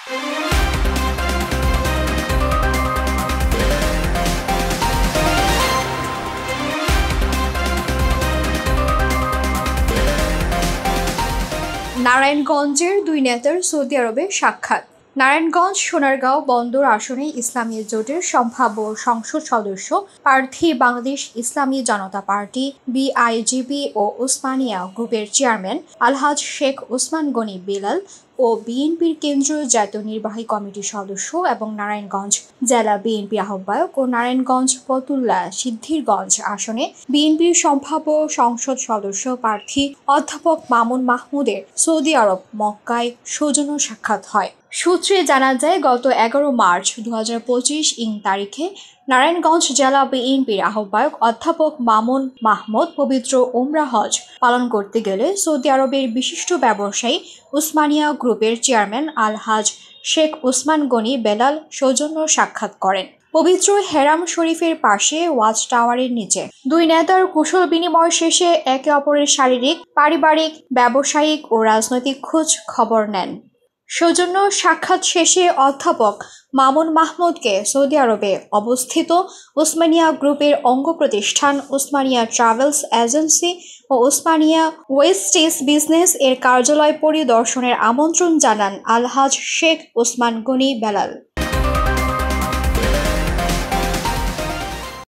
নারায়ণগঞ্জের দুই নেতার সৌদি আরবে সাক্ষাৎ। নারায়ণগঞ্জ সোনারগাঁও বন্দর আসনে ইসলামী জোটের সম্ভাব্য সংসদ সদস্য প্রার্থী বাংলাদেশ ইসলামী জনতা পার্টি বিআইজিপি ও উসমানিয়া গ্রুপের চেয়ারম্যান আলহাজ শেখ ওসমান গনি বেলাল ও বিএনপির কেন্দ্রীয় জাতীয় নির্বাহী কমিটির সদস্য এবং নারায়ণগঞ্জ জেলা বিএনপি আহ্বায়ক ও নারায়ণগঞ্জ ফতুল্লা সিদ্ধিরগঞ্জ আসনে বিএনপির সম্ভাব্য সংসদ সদস্য প্রার্থী অধ্যাপক মামুন মাহমুদের সৌদি আরব মক্কায় সৌজন্য সাক্ষাৎ হয়। সূত্রে জানা যায়, গত 11 মার্চ 2025 তারিখে নারায়ণগঞ্জ জেলা বিএনপির আহ্বায়ক অধ্যাপক মামুন মাহমুদ পবিত্র উমরা হজ পালন করতে গেলে সৌদি আরবের বিশিষ্ট ব্যবসায়ী উসমানিয়া গ্রুপের চেয়ারম্যান আলহাজ শেখ ওসমান গনি বেলাল সৌজন্য সাক্ষাৎ করেন। পবিত্র হেরাম শরীফের পাশে ওয়াচ টাওয়ারের নিচে দুই নেতার কুশল বিনিময় শেষে একে অপরের শারীরিক, পারিবারিক, ব্যবসায়িক ও রাজনৈতিক খোঁজ খবর নেন। সৌজন্য সাক্ষাৎ শেষে অধ্যাপক মামুন মাহমুদকে সৌদি আরবে অবস্থিত ওসমানিয়া গ্রুপের অঙ্গ প্রতিষ্ঠান ওসমানিয়া ট্রাভেলস এজেন্সি ও ওসমানিয়া ওয়েস্টিজ বিজনেস এর কার্যালয় পরিদর্শনের আমন্ত্রণ জানান আলহাজ শেখ ওসমান গনি বেলাল।